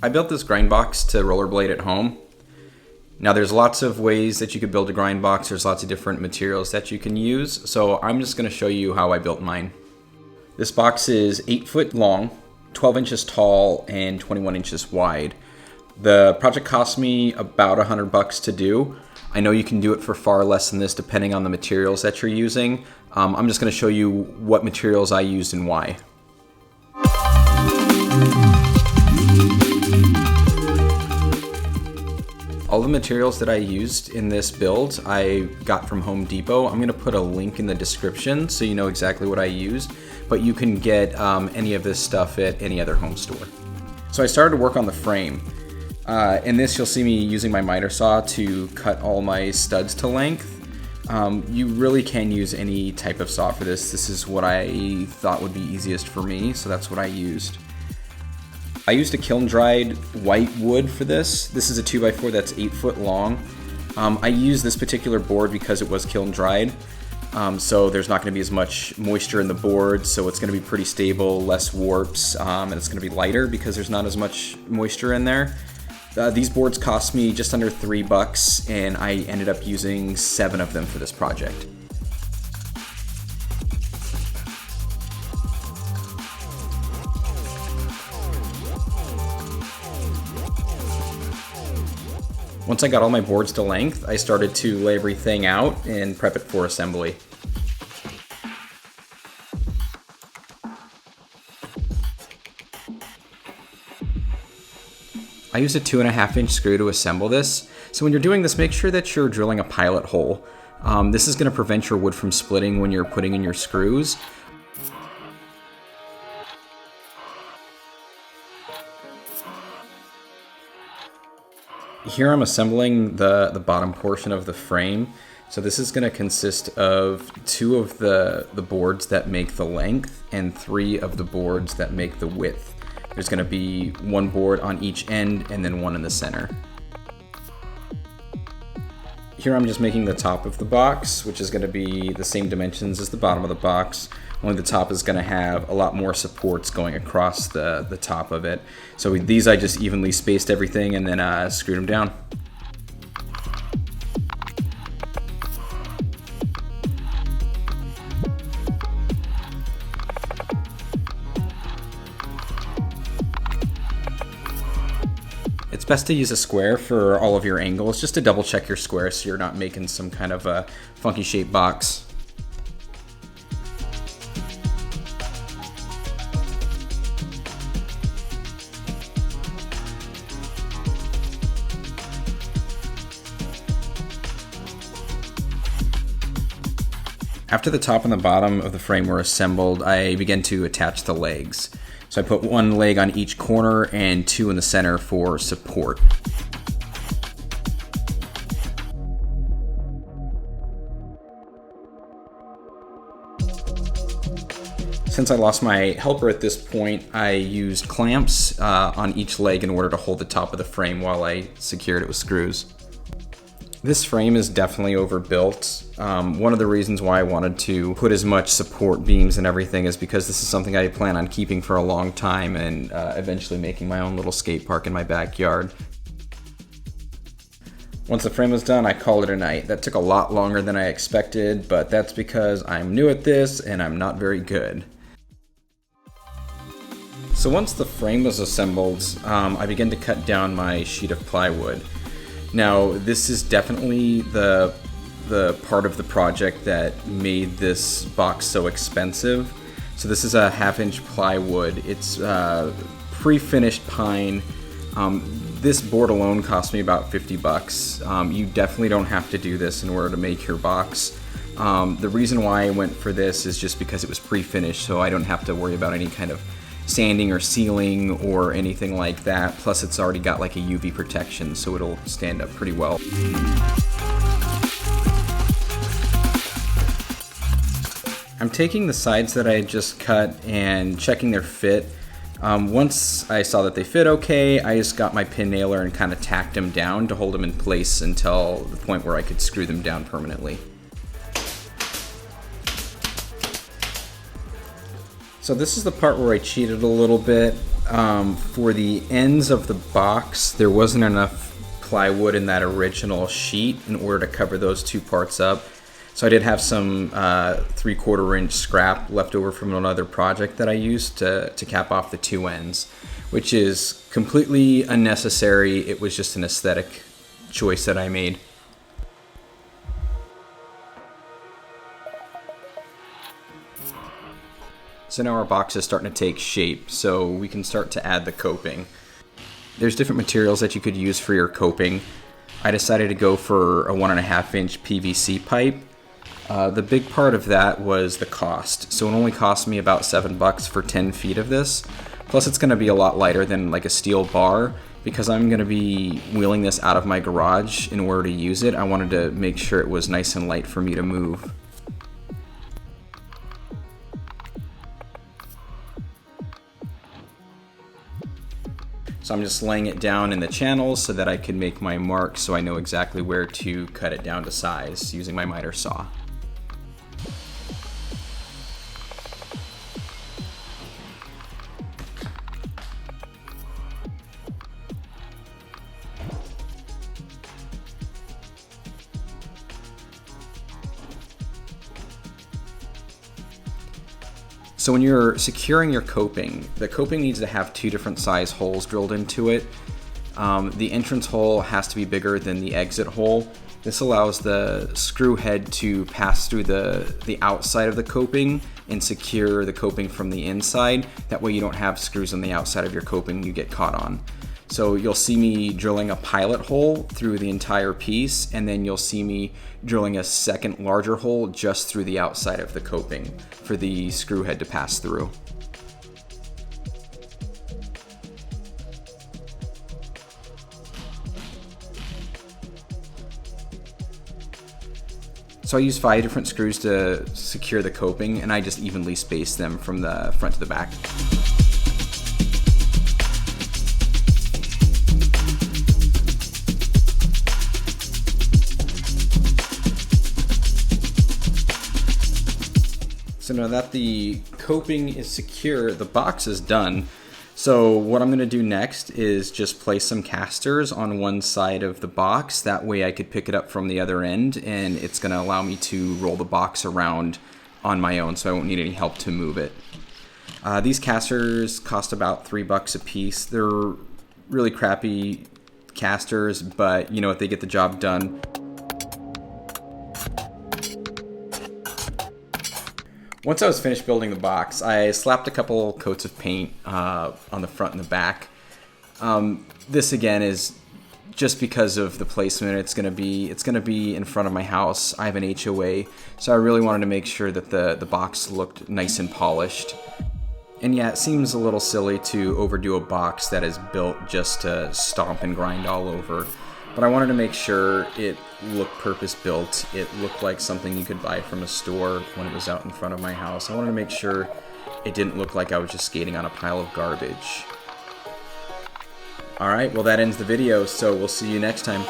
I built this grind box to rollerblade at home. Now there's lots of ways that you could build a grind box. There's lots of different materials that you can use. So I'm just going to show you how I built mine. This box is 8 foot long, 12 inches tall, and 21 inches wide. The project cost me about $100 to do. I know you can do it for far less than this depending on the materials that you're using. I'm just going to show you what materials I used and why. All the materials that I used in this build I got from Home Depot. I'm going to put a link in the description so you know exactly what I used, but you can get any of this stuff at any other home store. So I started to work on the frame. In this you'll see me using my miter saw to cut all my studs to length. You really can use any type of saw for this. This is what I thought would be easiest for me, so that's what I used. I used a kiln-dried white wood for this. This is a 2x4 that's 8 foot long. I used this particular board because it was kiln-dried, so there's not going to be as much moisture in the board, so it's going to be pretty stable, less warps, and it's going to be lighter because there's not as much moisture in there. These boards cost me just under $3, and I ended up using 7 of them for this project. Once I got all my boards to length, I started to lay everything out and prep it for assembly. I used a 2.5 inch screw to assemble this. So when you're doing this, make sure that you're drilling a pilot hole. This is going to prevent your wood from splitting when you're putting in your screws. Here I'm assembling the bottom portion of the frame. So this is going to consist of 2 of the boards that make the length and 3 of the boards that make the width. There's going to be 1 board on each end and then 1 in the center. Here I'm just making the top of the box, which is going to be the same dimensions as the bottom of the box. Only the top is going to have a lot more supports going across the top of it. So with these I just evenly spaced everything and then screwed them down. It's best to use a square for all of your angles, just to double check your square so you're not making some kind of a funky shaped box. After the top and the bottom of the frame were assembled, I began to attach the legs. So I put 1 leg on each corner and 2 in the center for support. Since I lost my helper at this point, I used clamps on each leg in order to hold the top of the frame while I secured it with screws. This frame is definitely overbuilt. One of the reasons why I wanted to put as much support beams and everything is because this is something I plan on keeping for a long time and eventually making my own little skate park in my backyard. Once the frame was done, I called it a night. That took a lot longer than I expected, but that's because I'm new at this and I'm not very good. So once the frame was assembled, I began to cut down my sheet of plywood. Now, this is definitely the part of the project that made this box so expensive. So this is a 1/2 inch plywood. It's pre-finished pine. This board alone cost me about $50. You definitely don't have to do this in order to make your box. The reason why I went for this is just because it was pre-finished, so I don't have to worry about any kind of sanding or sealing or anything like that. Plus it's already got like a UV protection, so it'll stand up pretty well. I'm taking the sides that I just cut and checking their fit. Once I saw that they fit okay, I just got my pin nailer and kind of tacked them down to hold them in place until the point where I could screw them down permanently. So this is the part where I cheated a little bit. For the ends of the box, there wasn't enough plywood in that original sheet in order to cover those two parts up. So I did have some 3/4 inch scrap left over from another project that I used to cap off the two ends, which is completely unnecessary. It was just an aesthetic choice that I made. So now our box is starting to take shape, so we can start to add the coping. There's different materials that you could use for your coping. I decided to go for a 1.5 inch PVC pipe. The big part of that was the cost. So it only cost me about $7 for 10 feet of this. Plus it's gonna be a lot lighter than like a steel bar because I'm gonna be wheeling this out of my garage in order to use it. I wanted to make sure it was nice and light for me to move. So I'm just laying it down in the channels so that I can make my marks so I know exactly where to cut it down to size using my miter saw. So when you're securing your coping, the coping needs to have two different size holes drilled into it. The entrance hole has to be bigger than the exit hole. This allows the screw head to pass through the outside of the coping and secure the coping from the inside. That way you don't have screws on the outside of your coping you get caught on. So you'll see me drilling a pilot hole through the entire piece, and then you'll see me drilling a second larger hole just through the outside of the coping for the screw head to pass through. So I use 5 different screws to secure the coping, and I just evenly space them from the front to the back. So now that the coping is secure, the box is done. So what I'm gonna do next is just place some casters on one side of the box. That way I could pick it up from the other end, and it's gonna allow me to roll the box around on my own, so I won't need any help to move it. These casters cost about $3 a piece. They're really crappy casters, but you know what, they get the job done. Once I was finished building the box, I slapped a couple coats of paint on the front and the back. This again is just because of the placement. It's gonna be in front of my house. I have an HOA, so I really wanted to make sure that the box looked nice and polished. And yeah, it seems a little silly to overdo a box that is built just to stomp and grind all over. But I wanted to make sure it looked purpose-built. It looked like something you could buy from a store when it was out in front of my house. I wanted to make sure it didn't look like I was just skating on a pile of garbage. Alright, well that ends the video, so we'll see you next time.